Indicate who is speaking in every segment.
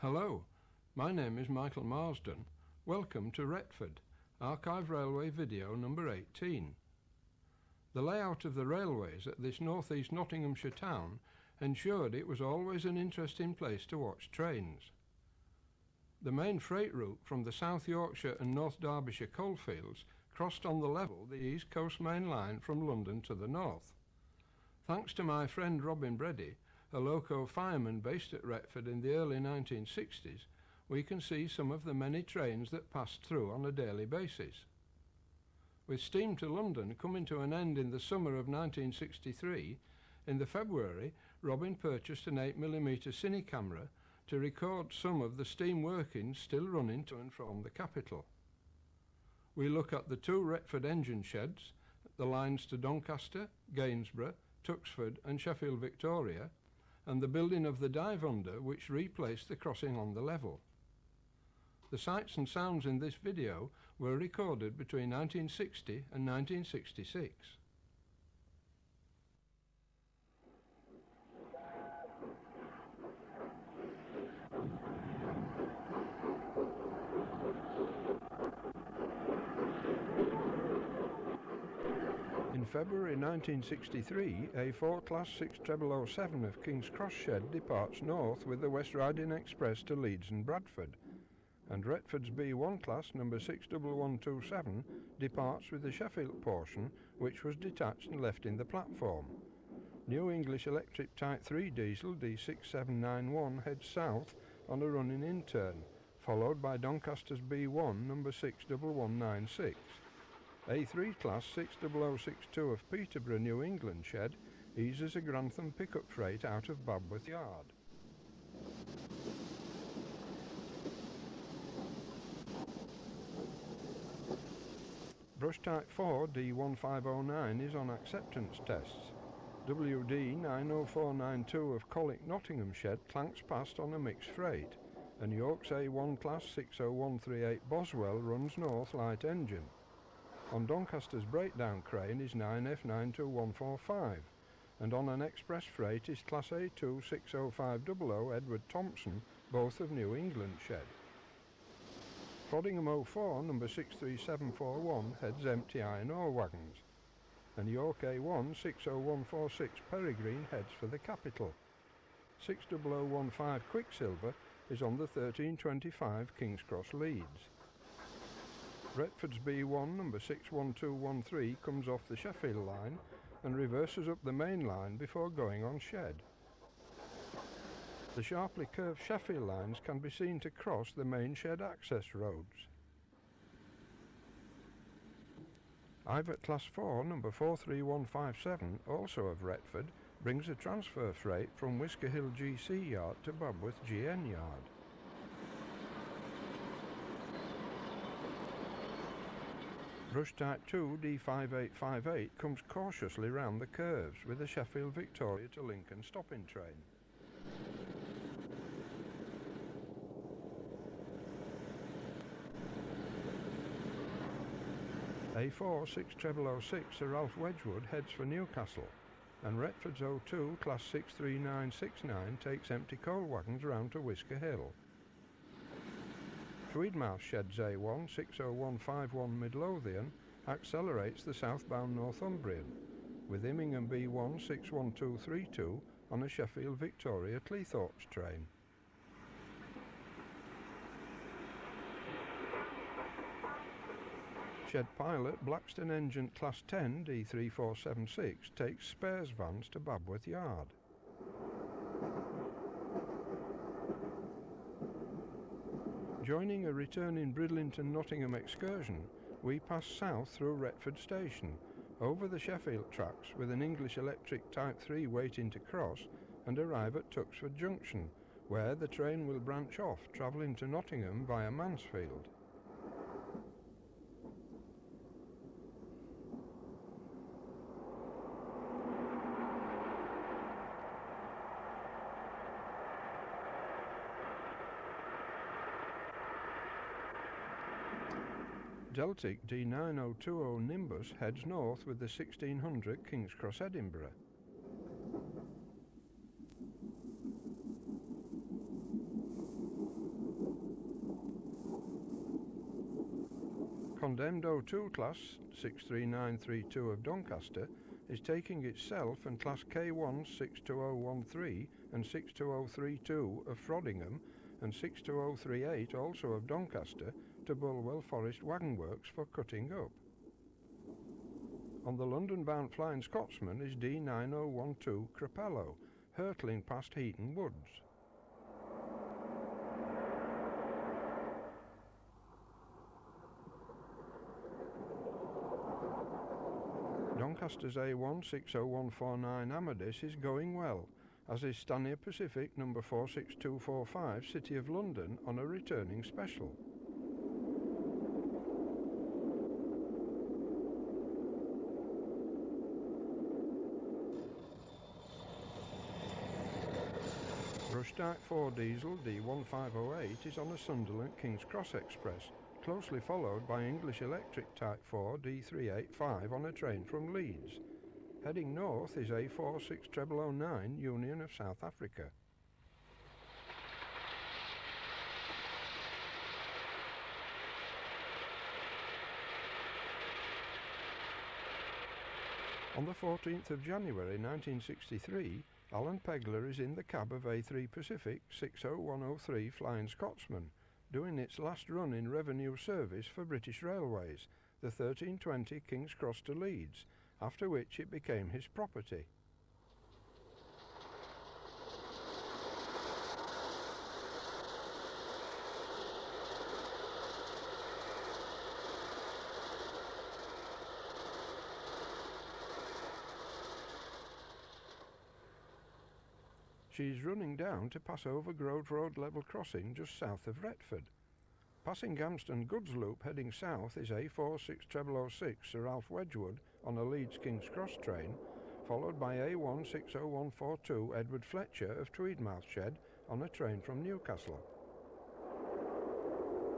Speaker 1: Hello, my name is Michael Marsden. Welcome to Retford, Archive Railway video number 18. The layout of the railways at this northeast Nottinghamshire town ensured it was always an interesting place to watch trains. The main freight route from the South Yorkshire and North Derbyshire coalfields crossed on the level the East Coast Main Line from London to the north. Thanks to my friend Robin Breddy, a loco fireman based at Retford in the early 1960s, we can see some of the many trains that passed through on a daily basis. With steam to London coming to an end in the summer of 1963, in the February, Robin purchased an 8mm cine camera to record some of the steam workings still running to and from the capital. We look at the two Retford engine sheds, the lines to Doncaster, Gainsborough, Tuxford and Sheffield Victoria, and the building of the dive under which replaced the crossing on the level. The sights and sounds in this video were recorded between 1960 and 1966. In February 1963, a 4-class 6007 of King's Cross Shed departs north with the West Riding Express to Leeds and Bradford, and Retford's B1 class number 61127 departs with the Sheffield portion, which was detached and left in the platform. New English Electric Type 3 diesel D6791 heads south on a running-in turn, followed by Doncaster's B1 number 61196. A 3-class 60062 of Peterborough, New England shed eases a Grantham pickup freight out of Babworth Yard. Brush Type 4 D1509 is on acceptance tests. WD 90492 of Colic, Nottingham shed clanks past on a mixed freight, and York's A1 class 60138 Boswell runs north light engine. On Doncaster's breakdown crane is 9F92145, and on an express freight is Class A2 60500 Edward Thompson, both of New England shed. Frodingham 04 number 63741 heads empty iron ore wagons, and York A1 60146 Peregrine heads for the capital. 60015 Quicksilver is on the 1325 King's Cross Leeds. Retford's B1 number 61213 comes off the Sheffield line and reverses up the main line before going on shed. The sharply curved Sheffield lines can be seen to cross the main shed access roads. Ivat Class 4 number 43157, also of Retford, brings a transfer freight from Whisker Hill GC yard to Babworth GN yard. Brush Type 2 D5858 comes cautiously round the curves with a Sheffield Victoria to Lincoln stopping train. A4 6006 Sir Ralph Wedgwood heads for Newcastle, and Retford's 02 class 63969 takes empty coal wagons round to Whisker Hill. Tweedmouth sheds A1 60151 Midlothian accelerates the southbound Northumbrian, with Immingham B1 61232 on a Sheffield Victoria Cleethorpes train. Shed Pilot Blackstone Engine Class 10 D3476 takes spares vans to Babworth Yard. Joining a returning Bridlington Nottingham excursion, we pass south through Retford Station, over the Sheffield tracks with an English Electric Type 3 waiting to cross, and arrive at Tuxford Junction, where the train will branch off, travelling to Nottingham via Mansfield. Deltic D9020 Nimbus heads north with the 1600 King's Cross Edinburgh. condemned O2 class 63932 of Doncaster is taking itself and class K1 62013 and 62032 of Frodingham and 62038 also of Doncaster to Bulwell Forest Wagon Works for cutting up. On the London-bound Flying Scotsman is D9012 Crapello, hurtling past Heaton Woods. Doncaster's A1 60149 Amadis is going well, as is Stanier Pacific number 46245 City of London on a returning special. Brush Type 4 diesel D1508 is on a Sunderland King's Cross Express, closely followed by English Electric Type 4 D385 on a train from Leeds. Heading north is A4 6009 Union of South Africa. On the 14th of January 1963, Alan Pegler is in the cab of A3 Pacific 60103 Flying Scotsman, doing its last run in revenue service for British Railways, the 1320 King's Cross to Leeds, after which it became his property. She is running down to pass over Grove Road level crossing just south of Retford. Passing Gamston Goods Loop heading south is A4 6006 Sir Ralph Wedgwood on a Leeds King's Cross train, followed by A1 60142 Edward Fletcher of Tweedmouth Shed on a train from Newcastle.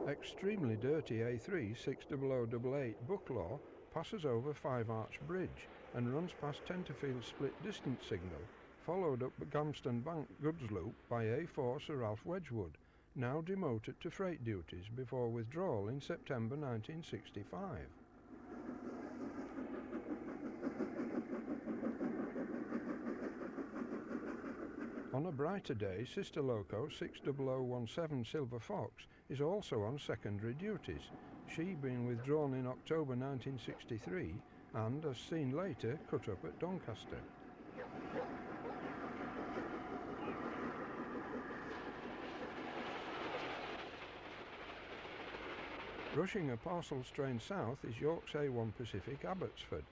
Speaker 1: Extremely dirty A3 60088 Bucklaw passes over Five Arch Bridge and runs past Tenterfield Split Distance Signal, followed up the Gamston Bank Goods Loop by A4 Sir Ralph Wedgwood, now demoted to freight duties before withdrawal in September 1965. On a brighter day, sister loco 60017 Silver Fox is also on secondary duties, she being withdrawn in October 1963 and, as seen later, cut up at Doncaster. Rushing a parcels train south is York's A1 Pacific Abbotsford.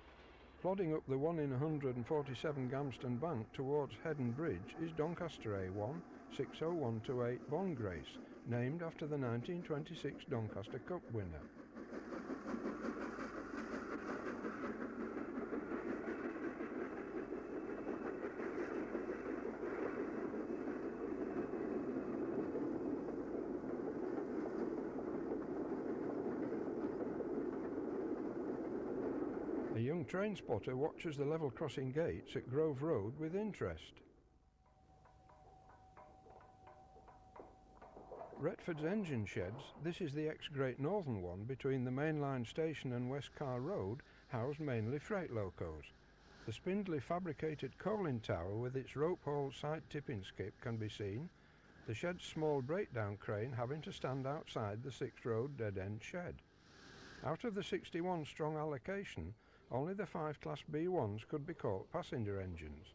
Speaker 1: Plodding up the 1 in 147 Gamston Bank towards Heddon Bridge is Doncaster A1 60128 Bongrace, named after the 1926 Doncaster Cup winner. A young train spotter watches the level crossing gates at Grove Road with interest. Retford's engine sheds, this is the ex-Great Northern one between the mainline station and West Car Road, house mainly freight locos. The spindly fabricated coaling tower with its rope-hauled side tipping skip can be seen, the shed's small breakdown crane having to stand outside the 6-road dead-end shed. Out of the 61 strong allocation, only the 5 Class B1s could be called passenger engines.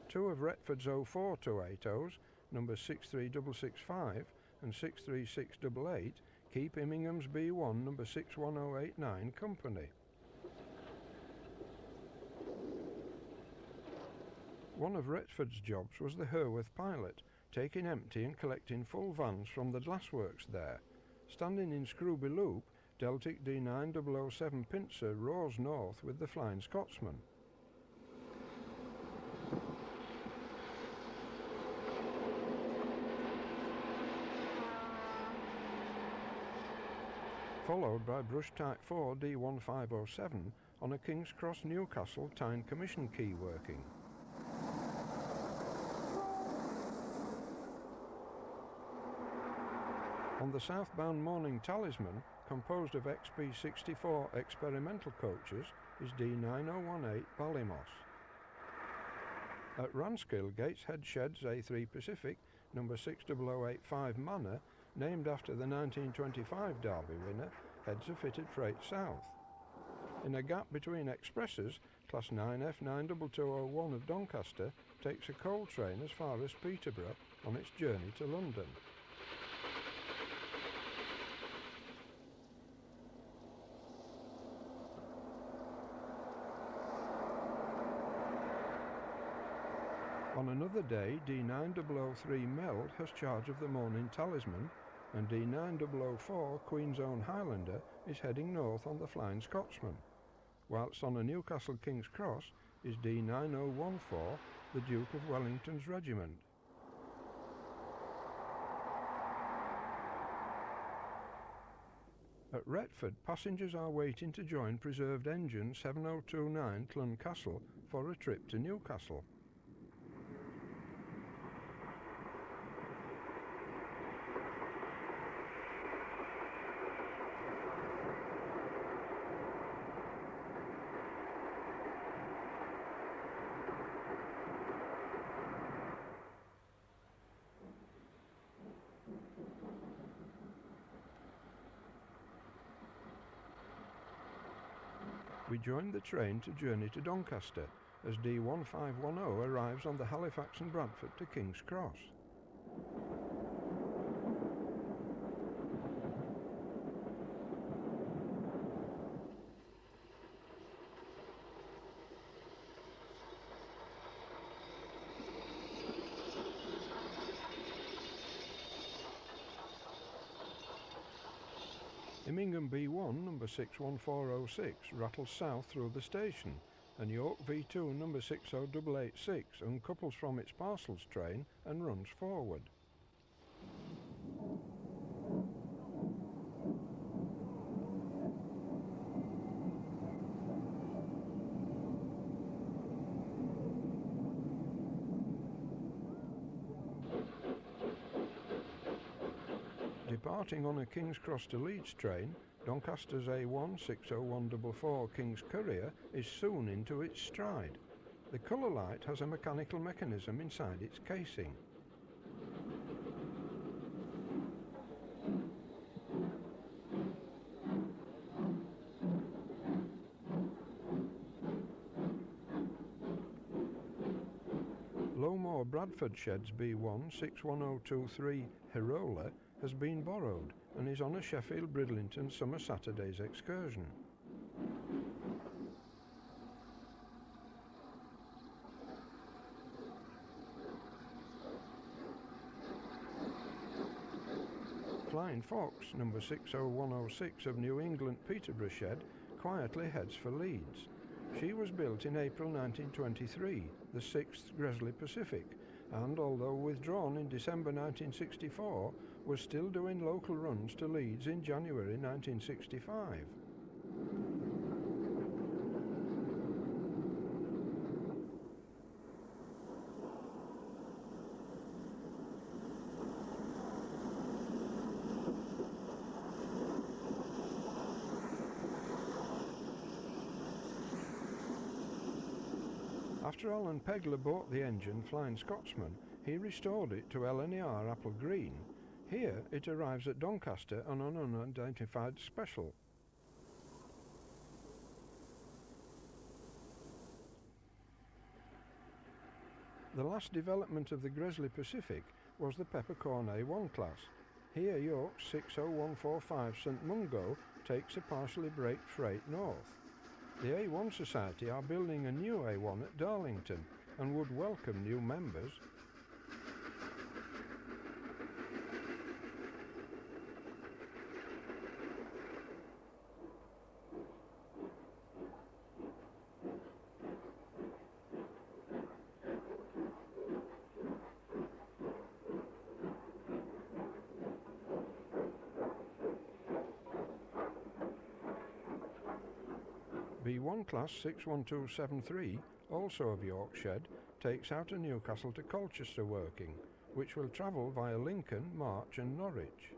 Speaker 1: 2 of Retford's 04280s, numbers 63665 and 63688, keep Immingham's B1 number 61089 company. One of Retford's jobs was the Herworth Pilot, taking empty and collecting full vans from the glassworks there. Standing in Scrooby Loop, Deltic D9007 Pincer roars north with the Flying Scotsman. Followed by Brush Type 4 D1507 on a King's Cross Newcastle Tyne Commission key working. On the southbound Morning Talisman, composed of XP64 experimental coaches, is D9018 Ballymoss. At Ranskill, Gateshead Sheds A3 Pacific, number 60085 Manor, named after the 1925 Derby winner, heads are fitted freight south. In a gap between expresses, Class 9F 92201 of Doncaster takes a coal train as far as Peterborough on its journey to London. On another day, D9003 Meld has charge of the Morning Talisman, and D9004 Queen's Own Highlander is heading north on the Flying Scotsman, whilst on a Newcastle King's Cross is D9014, the Duke of Wellington's regiment. At Retford, passengers are waiting to join Preserved Engine 7029 Cluncastle for a trip to Newcastle. We join the train to journey to Doncaster as D1510 arrives on the Halifax and Bradford to King's Cross. Immingham B1 number 61406 rattles south through the station, and York V2 number 60886 uncouples from its parcels train and runs forward. Departing on a King's Cross to Leeds train, Doncaster's A1 60144 King's Courier is soon into its stride. The colour light has a mechanical mechanism inside its casing. Lowmore Bradford Sheds B1 61023 Hirola has been borrowed and is on a Sheffield Bridlington summer Saturday's excursion. Flying Fox number 60106 of New England Peterborough Shed quietly heads for Leeds. She was built in April 1923, the 6th Gresley Pacific, and although withdrawn in December 1964, was still doing local runs to Leeds in January 1965. After Alan Pegler bought the engine Flying Scotsman, he restored it to LNER Apple Green. Here it arrives at Doncaster on an unidentified special. The last development of the Gresley Pacific was the Peppercorn A1 class. Here York's 60145 St Mungo takes a partially braked freight north. The A1 Society are building a new A1 at Darlington and would welcome new members. B1 Class 61273, also of York Shed, takes out of Newcastle to Colchester working, which will travel via Lincoln, March and Norwich.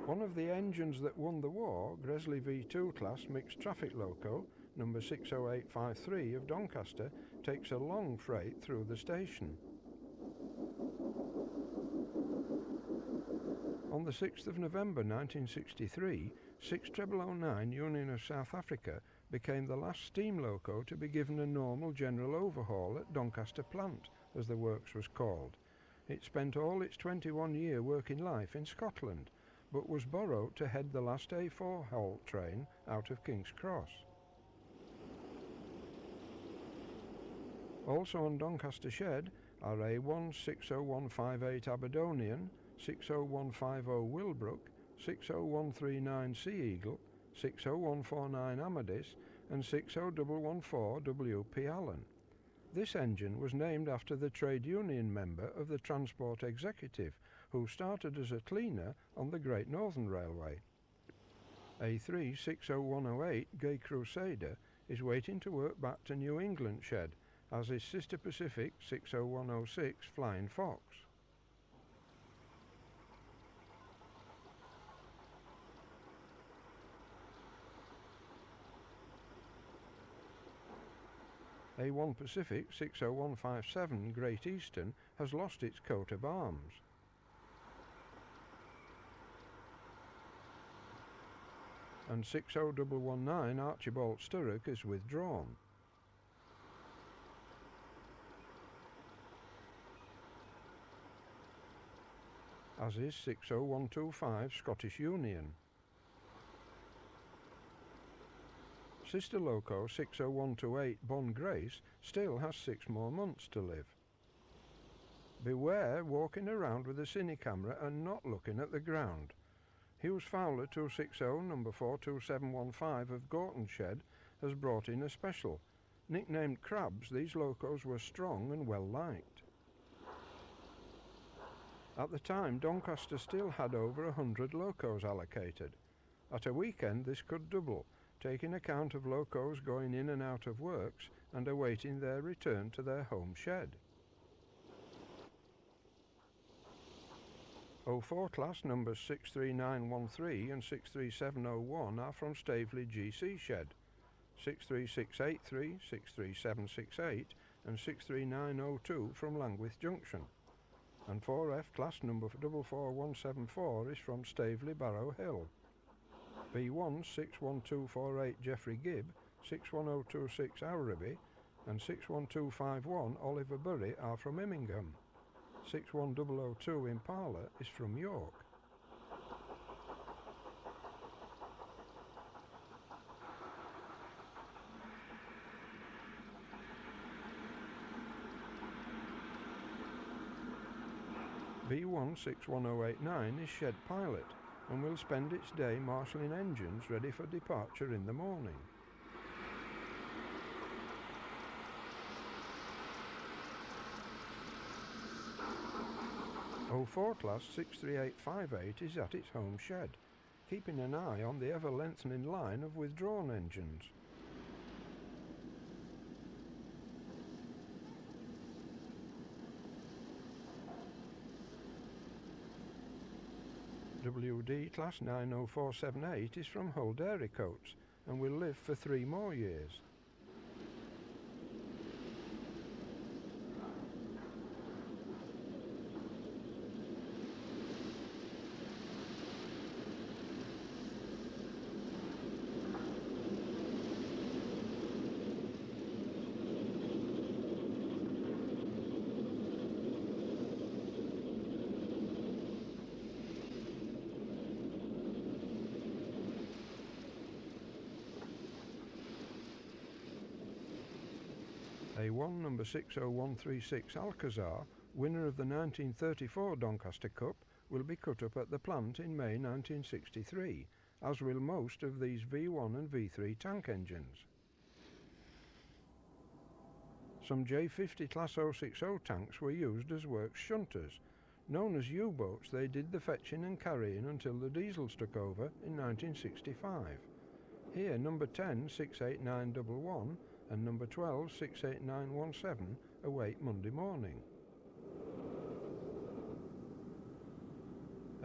Speaker 1: One of the engines that won the war, Gresley V2 class mixed traffic loco, number 60853 of Doncaster, takes a long freight through the station. On the 6th of November 1963, 6009 Union of South Africa became the last steam loco to be given a normal general overhaul at Doncaster Plant, as the works was called. It spent all its 21-year working life in Scotland, but was borrowed to head the last A4 halt train out of King's Cross. Also on Doncaster Shed are A16015 Aberdonian, 60150 Willbrook, 60139 Sea Eagle, 60149 Amadis and 60114 WP Allen. This engine was named after the trade union member of the Transport Executive who started as a cleaner on the Great Northern Railway. A360-108 Gay Crusader is waiting to work back to New England Shed, as is Sister Pacific 60106 Flying Fox. A1 Pacific 60157 Great Eastern has lost its coat of arms. And 60119 Archibald Sturrock is withdrawn. As is 60125 Scottish Union. Sister Loco 60128 Bon Grace still has 6 more months to live. Beware walking around with a cine camera and not looking at the ground. Hughes Fowler 260 number 42715 of Gorton Shed has brought in a special. Nicknamed Crabs, these locos were strong and well liked. At the time, Doncaster still had over 100 locos allocated. At a weekend this could double, taking account of locos going in and out of works and awaiting their return to their home shed. 04 class numbers 63913 and 63701 are from Staveley GC Shed, 63683, 63768 and 63902 from Langwith Junction, and 4F class number 44174 is from Staveley Barrow Hill. B1 61248 Geoffrey Gibb, 61026 Araby and 61251 Oliver Bury are from Immingham. 61002 Impala is from York. B1 61089 is Shed Pilot and will spend its day marshalling engines ready for departure in the morning. O4 class 63858 is at its home shed, keeping an eye on the ever-lengthening line of withdrawn engines. WD class 90478 is from Hull Dairy Coats and will live for 3 more years. A1 number 60136 Alcazar, winner of the 1934 Doncaster Cup, will be cut up at the plant in May 1963, as will most of these V1 and V3 tank engines. Some J50 Class 060 tanks were used as works shunters. Known as U-boats, they did the fetching and carrying until the diesels took over in 1965. Here number 10 68911 and number 12 68917 await Monday morning.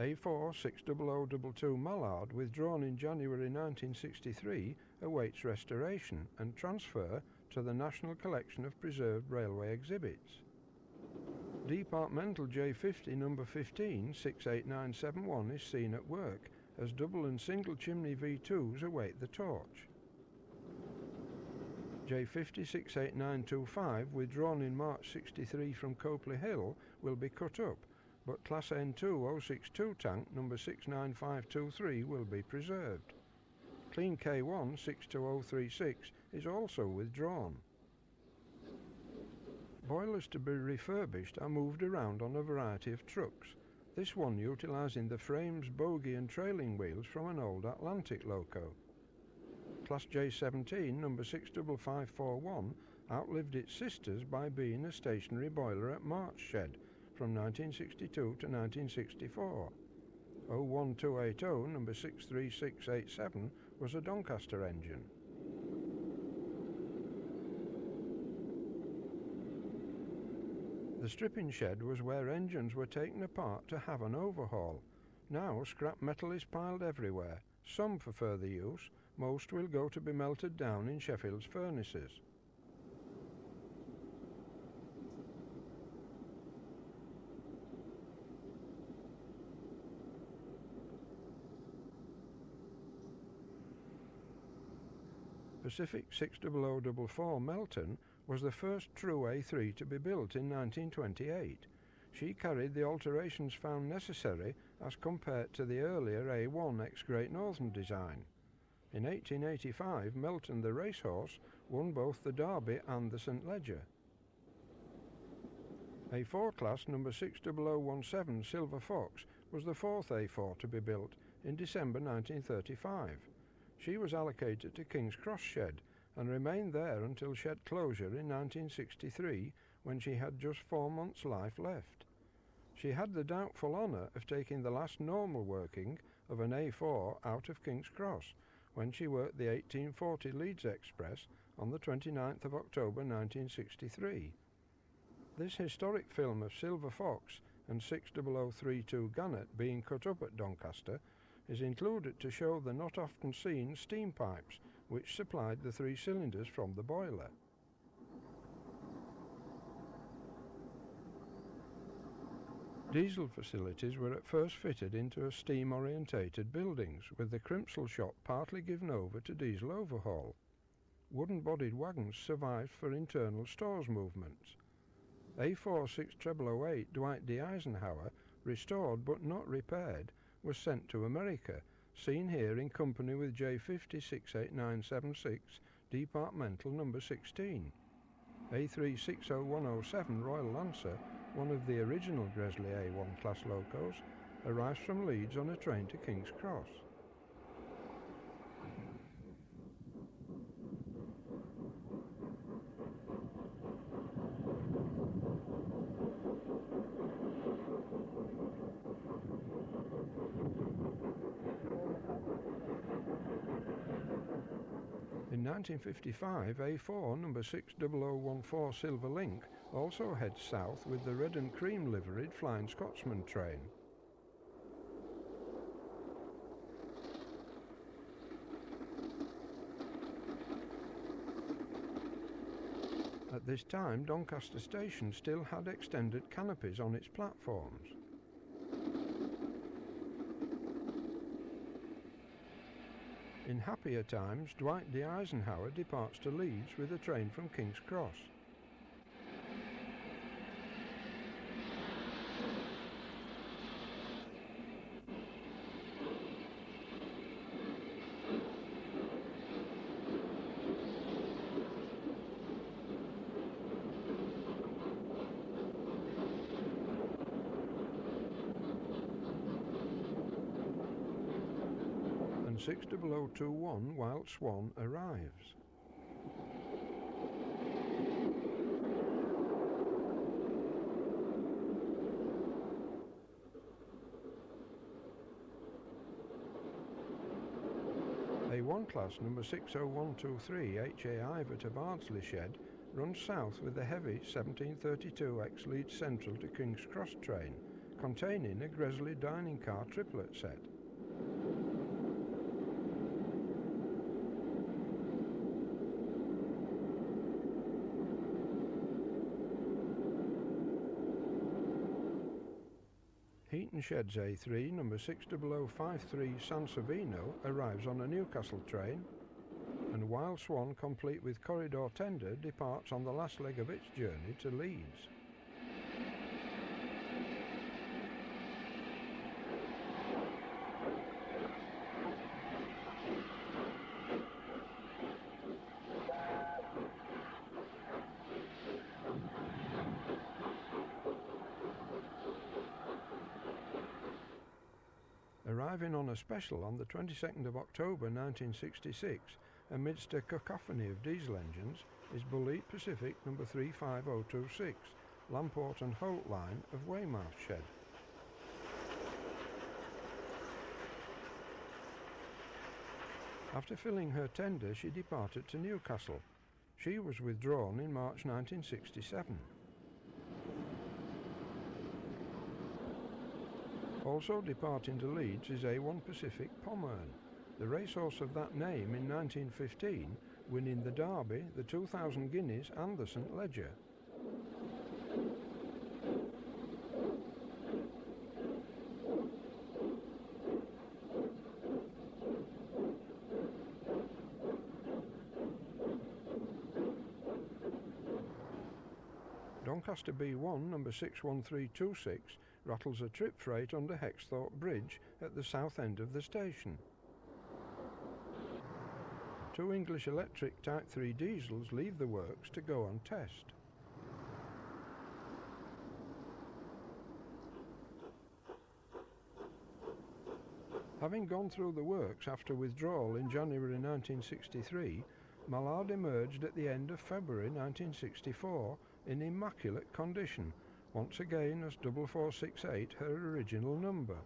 Speaker 1: A4 60022 Mallard, withdrawn in January 1963, awaits restoration and transfer to the National Collection of Preserved Railway Exhibits. Departmental J50 number 15 68971 is seen at work as double and single chimney V2s await the torch. J50 68925, withdrawn in March 63 from Copley Hill, will be cut up, but Class N2 062 tank number 69523 will be preserved. Clean K1 62036 is also withdrawn. Boilers to be refurbished are moved around on a variety of trucks, this one utilising the frames, bogie and trailing wheels from an old Atlantic loco. Class J17 number 65541 outlived its sisters by being a stationary boiler at March Shed from 1962 to 1964. 01280 number 63687 was a Doncaster engine. The stripping shed was where engines were taken apart to have an overhaul. Now scrap metal is piled everywhere, some for further use, most will go to be melted down in Sheffield's furnaces. Pacific 60044 Melton was the first true A3 to be built in 1928. She carried the alterations found necessary as compared to the earlier A1 ex-Great Northern design. In 1885, Melton the racehorse won both the Derby and the St Leger. A4 class number 60017 Silver Fox was the fourth A4 to be built in December 1935. She was allocated to King's Cross Shed and remained there until shed closure in 1963, when she had just 4 months' life left. She had the doubtful honour of taking the last normal working of an A4 out of King's Cross, when she worked the 1840 Leeds Express on the 29th of October 1963. This historic film of Silver Fox and 60032 Gunnet being cut up at Doncaster is included to show the not often seen steam pipes which supplied the 3 cylinders from the boiler. Diesel facilities were at first fitted into a steam-orientated buildings, with the Crimsel shop partly given over to diesel overhaul. Wooden-bodied wagons survived for internal stores movements. A4 6008 Dwight D. Eisenhower, restored but not repaired, was sent to America, seen here in company with J50 68976 Departmental number 16. A3 60107 Royal Lancer, one of the original Gresley A1 class locos, arrives from Leeds on a train to King's Cross. In 1955, A4 number 60014 Silver Link also heads south with the red and cream liveried Flying Scotsman train. At this time, Doncaster Station still had extended canopies on its platforms. In happier times, Dwight D. Eisenhower departs to Leeds with a train from King's Cross. And 60021 Wild Swan arrives. A1 class number 60123 H.A. Ivett of Ardsley Shed runs south with the heavy 1732 ex-Leeds Central to King's Cross train, containing a Gresley dining car triplet set. Heaton Sheds A3 number 60053 San Savino arrives on a Newcastle train, and Wild Swan, complete with corridor tender, departs on the last leg of its journey to Leeds. Arriving on a special on the 22nd of October 1966, amidst a cacophony of diesel engines, is Bulleet Pacific number 35026, Lamport and Holt line of Weymouth Shed. After filling her tender, she departed to Newcastle. She was withdrawn in March 1967. Also departing to Leeds is A1 Pacific Pommern, the racehorse of that name in 1915, winning the Derby, the 2000 Guineas and the St Leger. Doncaster B1 number 61326 rattles a trip freight under Hexthorpe Bridge at the south end of the station. Two English Electric Type 3 diesels leave the works to go on test. Having gone through the works after withdrawal in January 1963, Mallard emerged at the end of February 1964 in immaculate condition, once again as 4468, her original number.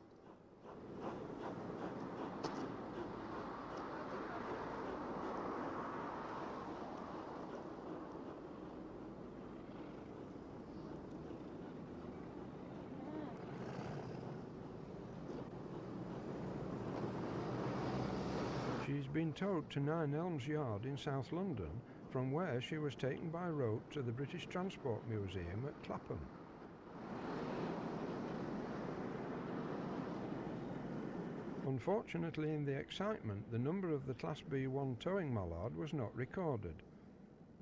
Speaker 1: She's been towed to 9 Elms Yard in South London, from where she was taken by road to the British Transport Museum at Clapham. Unfortunately, in the excitement, the number of the Class B1 towing Mallard was not recorded.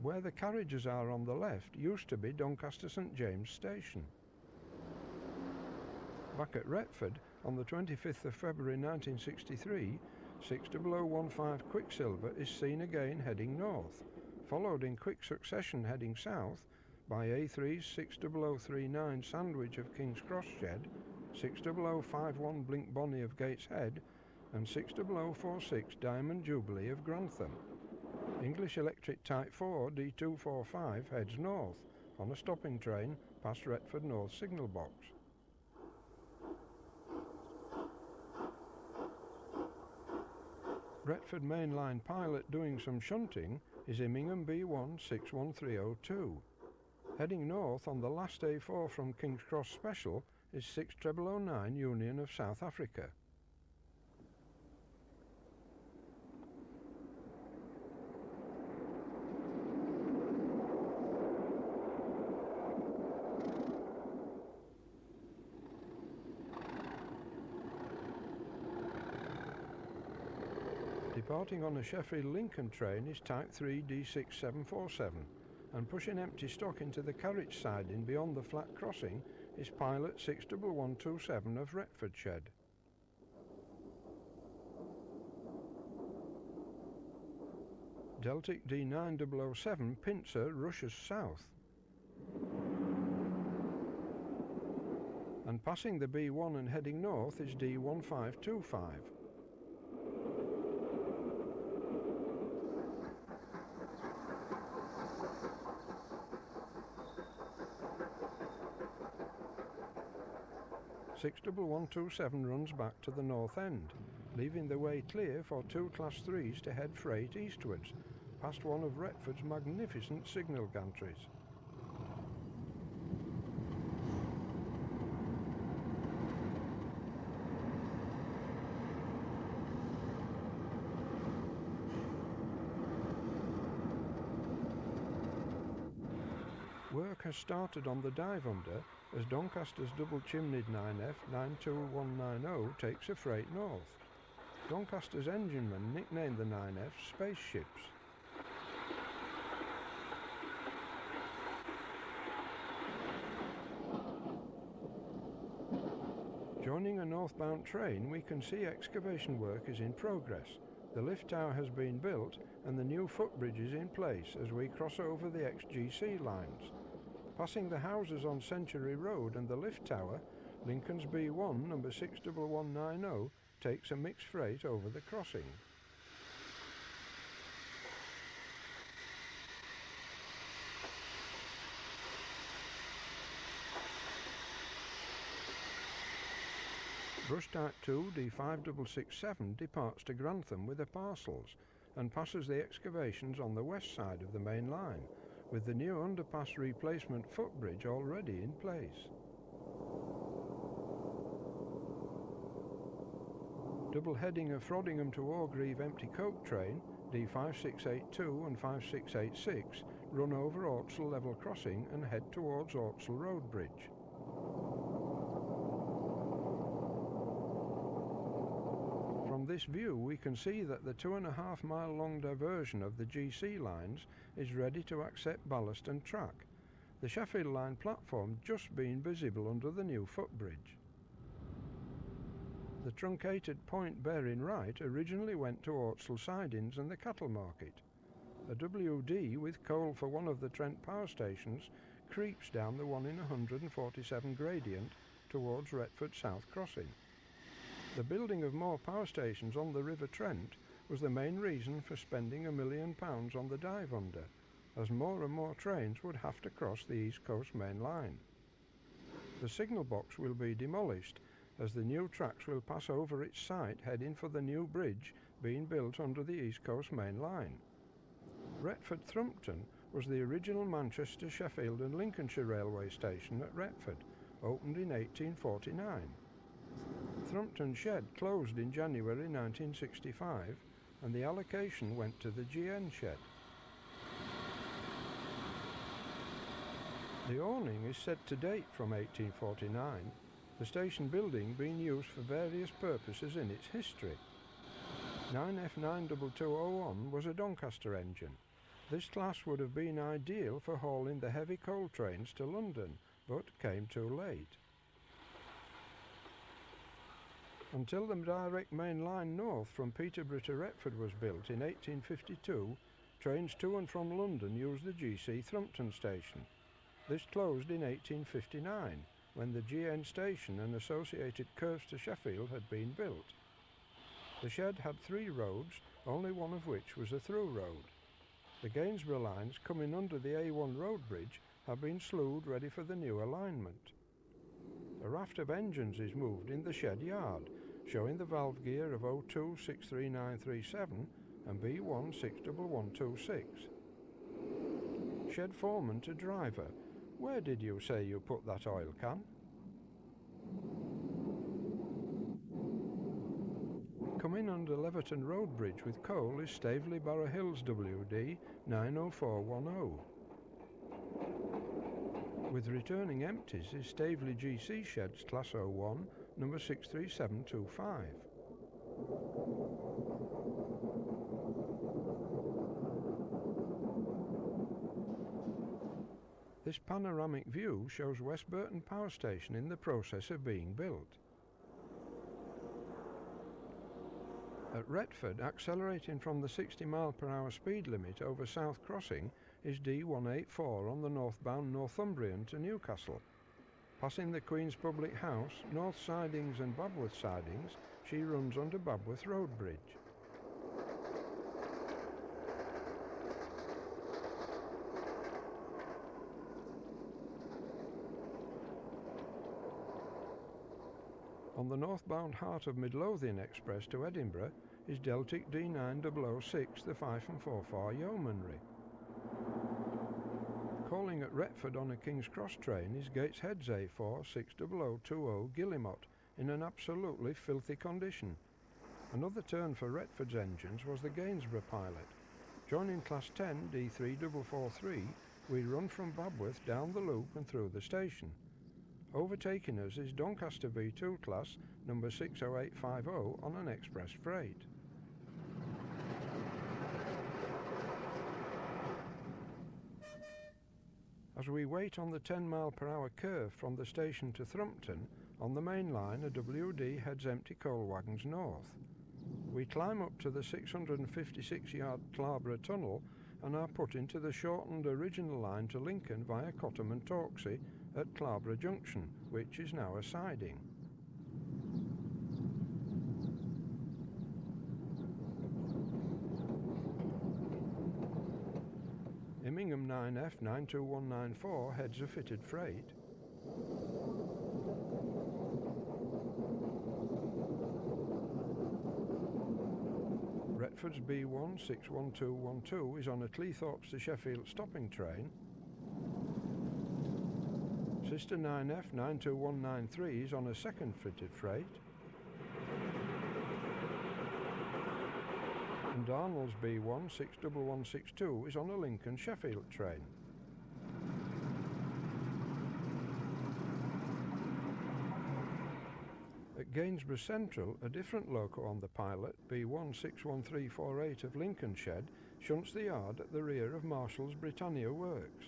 Speaker 1: Where the carriages are on the left used to be Doncaster St James Station. Back at Retford, on the 25th of February 1963, 60015 Quicksilver is seen again heading north, followed in quick succession heading south by A3's 60039 Sandwich of King's Cross Shed, 60051 Blink Bonnie of Gateshead, and 60046 Diamond Jubilee of Grantham. English Electric Type 4 D245 heads north on a stopping train past Retford North Signal Box. Retford Mainline pilot doing some shunting is Immingham B1 61302. Heading north on the last A4 from King's Cross Special is 6009 Union of South Africa. Departing on a Sheffield Lincoln train is Type 3 D6747, and pushing empty stock into the carriage siding beyond the flat crossing is Pilot 61127 of Retford Shed. Deltic D9007 Pincer rushes south, and passing the B1 and heading north is D1525. Six 127 runs back to the north end, leaving the way clear for two Class 3s to head freight eastwards, past one of Retford's magnificent signal gantries. Work has started on the dive under as Doncaster's double-chimneyed 9F 92190 takes a freight north. Doncaster's enginemen nicknamed the 9F spaceships. Joining a northbound train, we can see excavation work is in progress. The lift tower has been built and the new footbridge is in place as we cross over the ex-GC lines. Passing the houses on Century Road and the lift tower, Lincoln's B1 number 61190 takes a mixed freight over the crossing. Brush Type 2 D5667 departs to Grantham with the parcels and passes the excavations on the west side of the main line, with the new underpass replacement footbridge already in place. Double heading of Frodingham to Orgreave empty coke train D5682 and 5686 run over Ortsel level crossing and head towards Ortsel Road Bridge. From this view we can see that the 2.5 mile long diversion of the GC lines is ready to accept ballast and track, the Sheffield line platform just being visible under the new footbridge. The truncated point bearing right originally went to Ortsel sidings and the cattle market. A WD with coal for one of the Trent power stations creeps down the 1 in 147 gradient towards Retford South Crossing. The building of more power stations on the River Trent was the main reason for spending £1 million on the dive under, as more and more trains would have to cross the East Coast main line. The signal box will be demolished as the new tracks will pass over its site heading for the new bridge being built under the East Coast main line. Retford Thrumpton was the original Manchester, Sheffield and Lincolnshire railway station at Retford, opened in 1849. Thrumpton Shed closed in January 1965 and the allocation went to the GN Shed. The awning is said to date from 1849, the station building being used for various purposes in its history. 9F 92201 was a Doncaster engine. This class would have been ideal for hauling the heavy coal trains to London, but came too late. Until the direct main line north from Peterborough to Retford was built in 1852, trains to and from London used the GC Thrumpton station. This closed in 1859, when the GN station and associated curves to Sheffield had been built. The shed had 3 roads, only one of which was a through road. The Gainsborough lines coming under the A1 road bridge have been slewed ready for the new alignment. A raft of engines is moved in the shed yard, showing the valve gear of 02 63937 and B1 61126. Shed foreman to driver, where did you say you put that oil can? Coming under Leverton Road Bridge with coal is Staveley Borough Hills WD 90410. With returning empties is Staveley GC Sheds Class 01 number 63725. This panoramic view shows West Burton Power Station in the process of being built. At Retford, accelerating from the 60 mph speed limit over South Crossing is D184 on the northbound Northumbrian to Newcastle. Passing the Queen's Public House, North Sidings and Babworth Sidings, she runs under Babworth Road Bridge. On the northbound Heart of Midlothian Express to Edinburgh is Deltic D9006, the 5-4-4 Yeomanry. Calling at Retford on a King's Cross train is Gateshead's A4 60020 Guillemot in an absolutely filthy condition. Another turn for Retford's engines was the Gainsborough pilot. Joining Class 10 D3443 we run from Babworth down the loop and through the station. Overtaking us is Doncaster V2 class number 60850 on an express freight. As we wait on the 10-mile-per-hour curve from the station to Thrumpton, on the main line a WD heads empty coal wagons north. We climb up to the 656-yard Clarborough Tunnel and are put into the shortened original line to Lincoln via Cottam and Torksey at Clarborough Junction, which is now a siding. Immingham 9F 92194 heads a fitted freight. Retford's B1 61212 is on a Cleethorpes to Sheffield stopping train. Sister 9F 92193 is on a second fitted freight. And Darnell's B1 61162 is on a Lincoln Sheffield train. At Gainsborough Central, a different loco on the pilot, B1 61348 of Lincoln Shed, shunts the yard at the rear of Marshall's Britannia Works.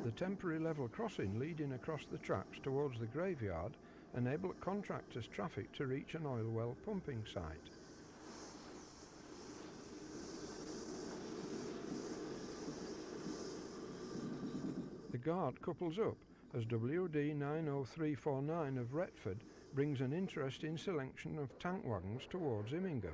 Speaker 1: The temporary level crossing leading across the tracks towards the graveyard enabled contractors' traffic to reach an oil well pumping site. The guard couples up as WD 90349 of Retford brings an interesting selection of tank wagons towards Immingham.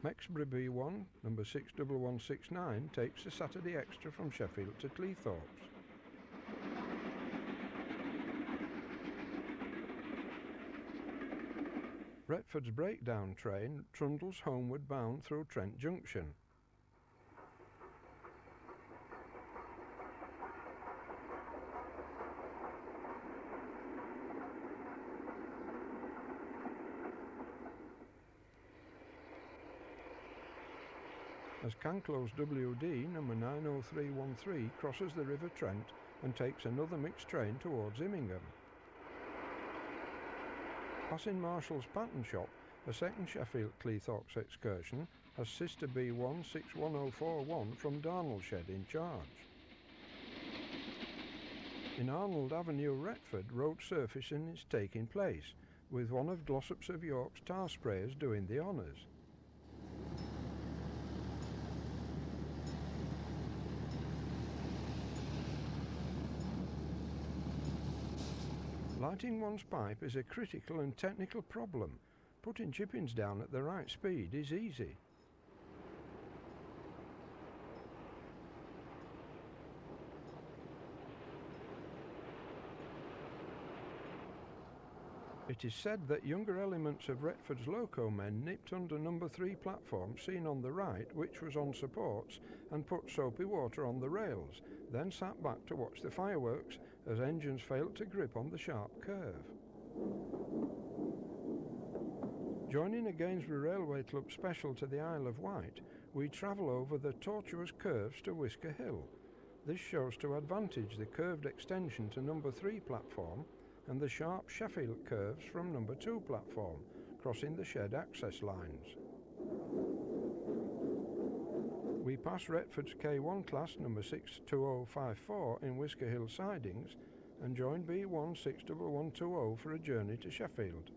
Speaker 1: Mexborough B1, number 61169, takes a Saturday extra from Sheffield to Cleethorpes. Retford's breakdown train trundles homeward bound through Trent Junction. As Canclow's WD number 90313 crosses the River Trent and takes another mixed train towards Immingham. Passing Marshall's Pattern Shop, a second Sheffield Cleethorpes excursion has Sister B1 61041 from Darnell Shed in charge. In Arnold Avenue, Retford, road surfacing is taking place, with one of Glossops of York's tar sprayers doing the honours. Lighting one's pipe is a critical and technical problem. Putting chippings down at the right speed is easy. It is said that younger elements of Retford's loco men nipped under number 3 platform seen on the right, which was on supports, and put soapy water on the rails, then sat back to watch the fireworks as engines failed to grip on the sharp curve. Joining a Gainsborough Railway Club special to the Isle of Wight, we travel over the tortuous curves to Whisker Hill. This shows to advantage the curved extension to number 3 platform and the sharp Sheffield curves from number 2 platform, crossing the shed access lines. We pass Retford's K1 class number 62054 in Whisker Hill sidings and join B1 61120 for a journey to Sheffield.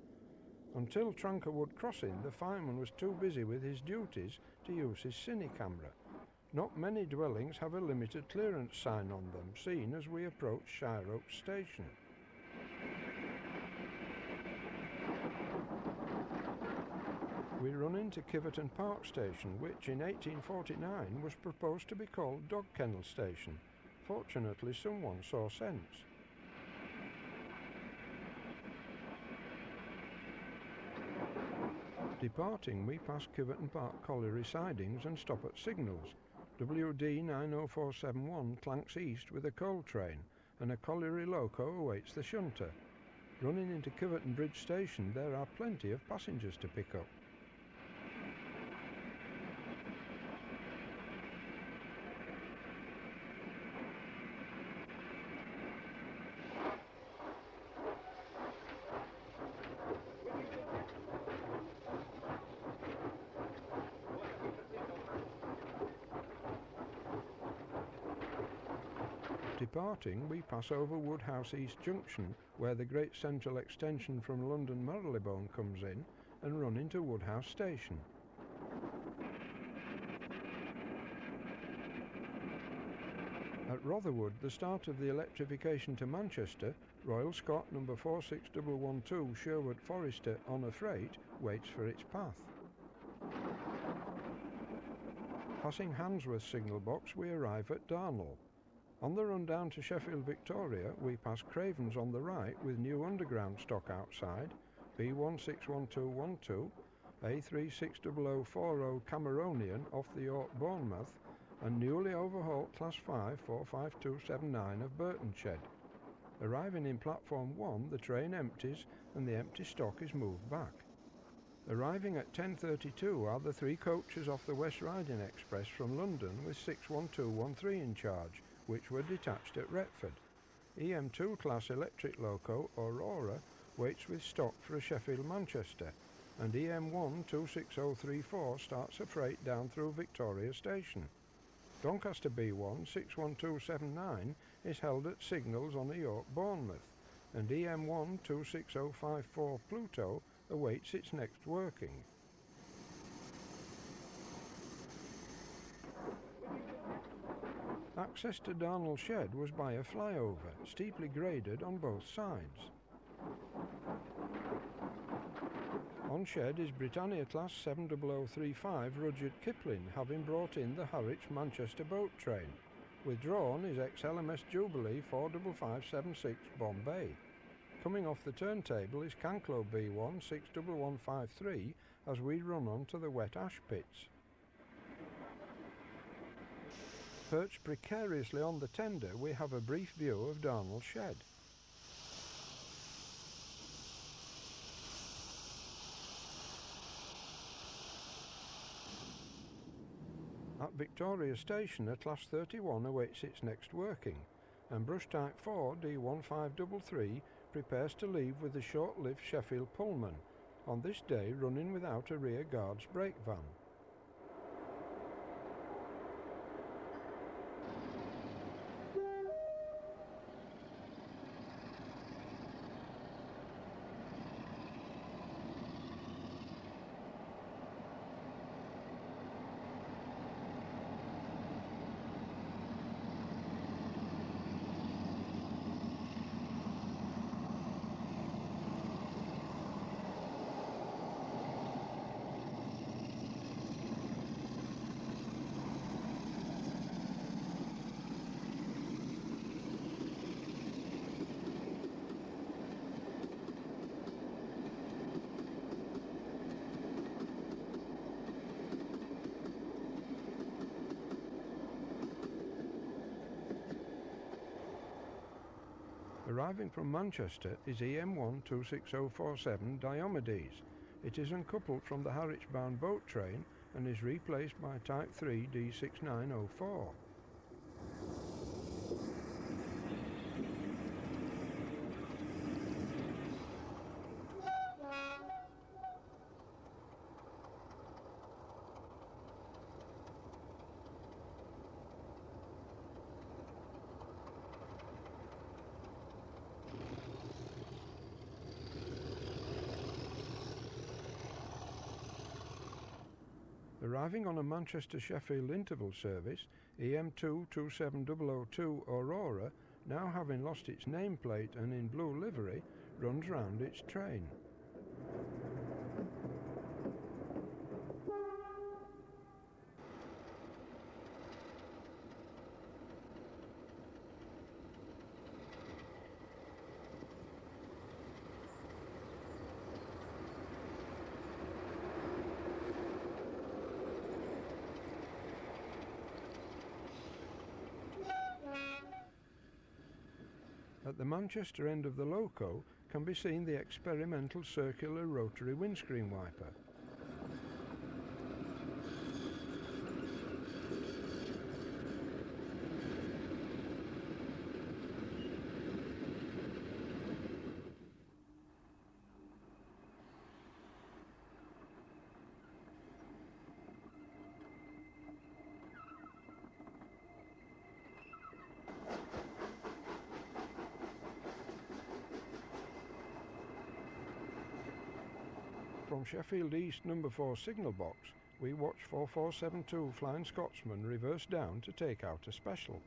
Speaker 1: Until Trankerwood Crossing, the fireman was too busy with his duties to use his cine camera. Not many dwellings have a limited clearance sign on them, seen as we approach Shire Oaks Station. We run into Kiverton Park Station, which in 1849 was proposed to be called Dog Kennel Station. Fortunately, someone saw sense. Departing, we pass Kiverton Park colliery sidings and stop at signals. WD 90471 clanks east with a coal train, and a colliery loco awaits the shunter. Running into Kiverton Bridge Station, there are plenty of passengers to pick up. Departing, we pass over Woodhouse East Junction, where the Great Central Extension from London Marylebone comes in, and run into Woodhouse Station. At Rotherwood, the start of the electrification to Manchester, Royal Scot number 46112 Sherwood Forester on a freight waits for its path. Passing Handsworth signal box, we arrive at Darnall. On the run down to Sheffield Victoria, we pass Cravens on the right with new underground stock outside, B161212, A360040 Cameronian off the York Bournemouth, and newly overhauled Class 5 45279 of Burton Shed. Arriving in Platform 1, the train empties and the empty stock is moved back. Arriving at 10:32 are the 3 coaches off the West Riding Express from London with 61213 in charge, which were detached at Retford. EM2 class electric loco Aurora waits with stock for a Sheffield Manchester, and EM1 26034 starts a freight down through Victoria Station. Doncaster B1 61279 is held at signals on a York Bournemouth, and EM1 26054 Pluto awaits its next working. Access to Darnall Shed was by a flyover, steeply graded on both sides. On Shed is Britannia Class 70035 Rudyard Kipling, having brought in the Harwich Manchester boat train. Withdrawn is ex-LMS Jubilee 45576 Bombay. Coming off the turntable is Canclo B1 61153 as we run on to the wet ash pits. Perched precariously on the tender, we have a brief view of Darnall Shed. At Victoria Station, a Class 31 awaits its next working, and Brush Type 4 D1533 prepares to leave with the short-lived Sheffield Pullman, on this day running without a rear guard's brake van. Arriving from Manchester is EM1 26047 Diomedes. It is uncoupled from the Harwich-bound boat train and is replaced by Type 3 D6904. Arriving on a Manchester-Sheffield interval service, EM2 27002 Aurora, now having lost its nameplate and in blue livery, runs round its train. At the Manchester end of the loco can be seen the experimental circular rotary windscreen wiper. From Sheffield East number 4 signal box, we watch 4472 Flying Scotsman reverse down to take out a special.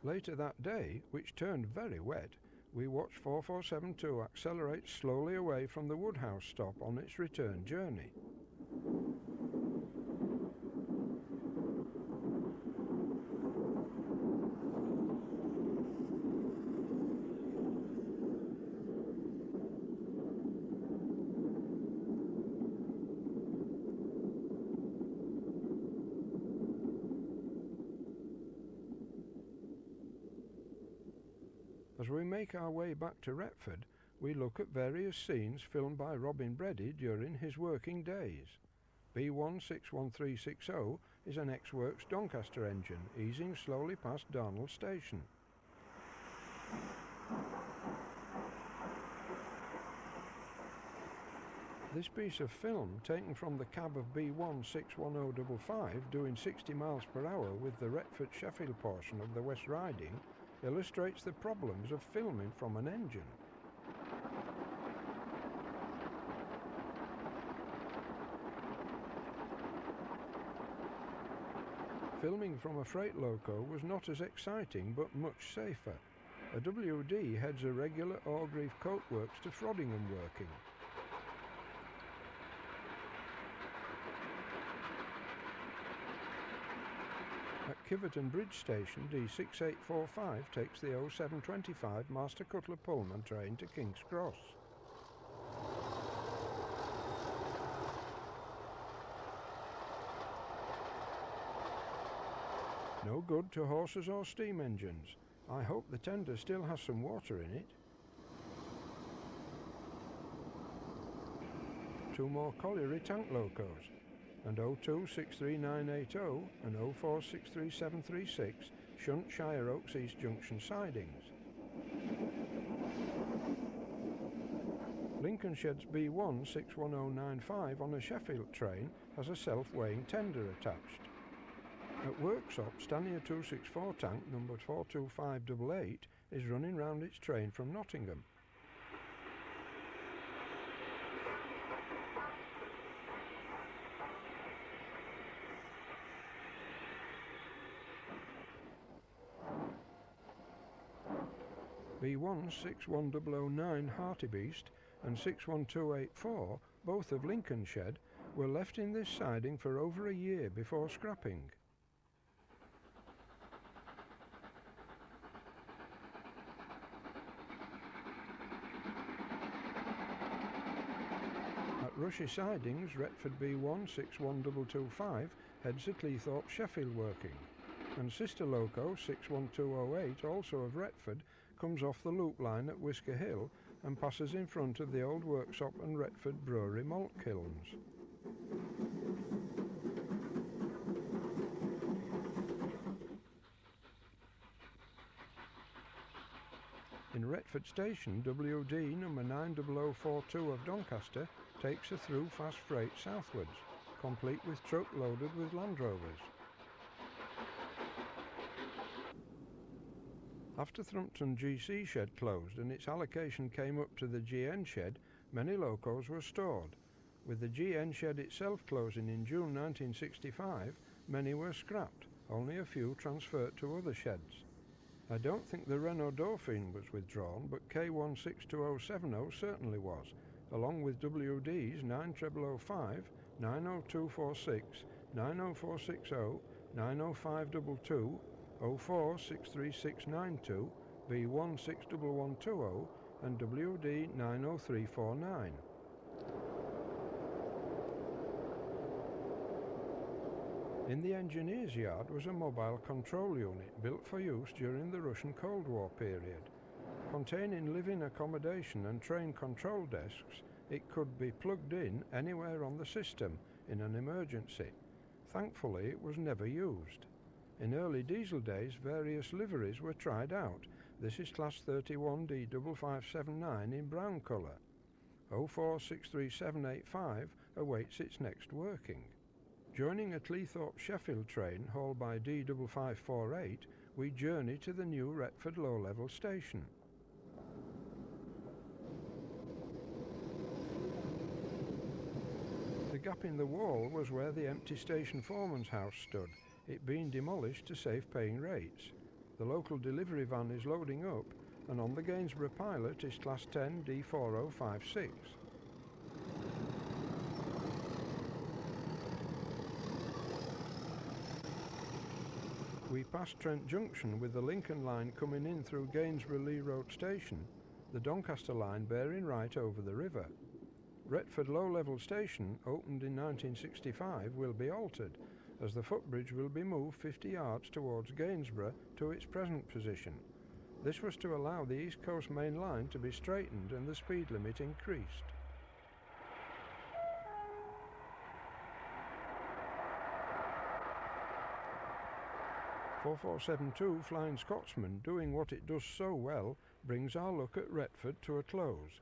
Speaker 1: Later that day, which turned very wet, we watched 4472 accelerate slowly away from the Woodhouse stop on its return journey. As we make our way back to Retford, we look at various scenes filmed by Robin Breddy during his working days. B161360 is an ex-works Doncaster engine easing slowly past Darnell Station. This piece of film, taken from the cab of B161055 doing 60 miles per hour with the Retford-Sheffield portion of the West Riding, illustrates the problems of filming from an engine. Filming from a freight loco was not as exciting but much safer. A WD heads a regular Orgreave coatworks to Frodingham working. At Kiverton Bridge Station, D6845 takes the 0725 Master Cutler Pullman train to King's Cross. No good to horses or steam engines. I hope the tender still has some water in it. Two more colliery tank locos, and 0263980 and 0463736 shunt Shire Oaks East Junction sidings. Lincolnshed's B161095 on a Sheffield train has a self-weighing tender attached. At Worksop, Stanier 264 tank number 42588 is running round its train from Nottingham. B161009 Hartebeest and 61284, both of Lincolnshed, were left in this siding for over a year before scrapping. At Rushy Sidings, Retford B161225 heads to Cleethorpes Sheffield working, and sister loco 61208, also of Retford, comes off the loop line at Whisker Hill and passes in front of the old Worksop and Retford Brewery malt kilns. In Retford Station, WD number 90042 of Doncaster takes a through fast freight southwards, complete with truck loaded with Land Rovers. After Thrumpton GC shed closed and its allocation came up to the GN shed, many locos were stored. With the GN shed itself closing in June 1965, many were scrapped, only a few transferred to other sheds. I don't think the Renault Dauphine was withdrawn, but K162070 certainly was, along with WD's 9005, 90246, 90460, 90522 04 63692 B161120 and WD 90349. In the engineer's yard was a mobile control unit built for use during the Russian Cold War period. Containing living accommodation and train control desks, it could be plugged in anywhere on the system in an emergency. Thankfully, it was never used. In early diesel days, various liveries were tried out. This is Class 31D5579 in brown colour. 04 63785 awaits its next working. Joining a Cleethorpes Sheffield train hauled by D5548, we journey to the new Retford low-level station. The gap in the wall was where the empty station foreman's house stood, it being demolished to save paying rates. The local delivery van is loading up, and on the Gainsborough pilot is Class 10 D4056. We passed Trent Junction with the Lincoln line coming in through Gainsborough Lee Road Station, the Doncaster line bearing right over the river. Retford low-level station, opened in 1965, will be altered, as the footbridge will be moved 50 yards towards Gainsborough to its present position. This was to allow the East Coast Main Line to be straightened and the speed limit increased. "4472 Flying Scotsman, doing what it does so well, brings our look at Retford to a close.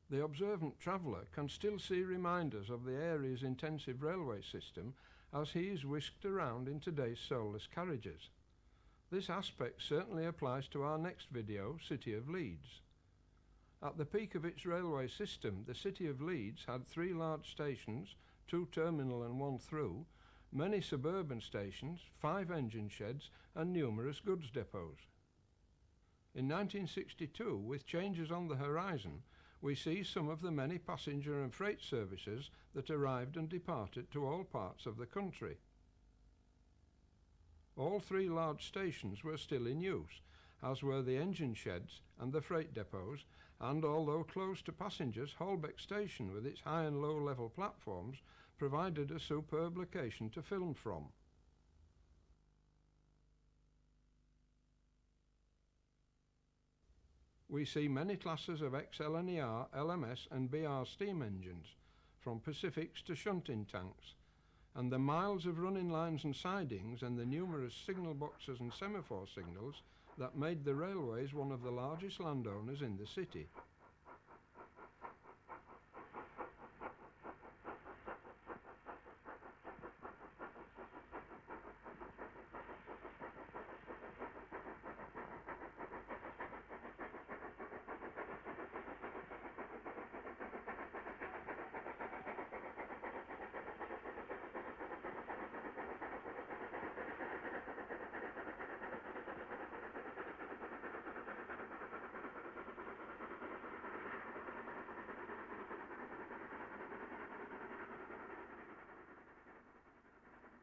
Speaker 1: The observant traveller can still see reminders of the area's intensive railway system as he is whisked around in today's soulless carriages. This aspect certainly applies to our next video, City of Leeds. At the peak of its railway system, the City of Leeds had 3 large stations, 2 terminal and 1 through, many suburban stations, 5 engine sheds and numerous goods depots. In 1962, with changes on the horizon, we see some of the many passenger and freight services that arrived and departed to all parts of the country. All 3 large stations were still in use, as were the engine sheds and the freight depots, and although closed to passengers, Holbeck Station with its high and low level platforms provided a superb location to film from. We see many classes of XLNER, LMS and BR steam engines, from Pacifics to shunting tanks, and the miles of running lines and sidings and the numerous signal boxes and semaphore signals that made the railways one of the largest landowners in the city.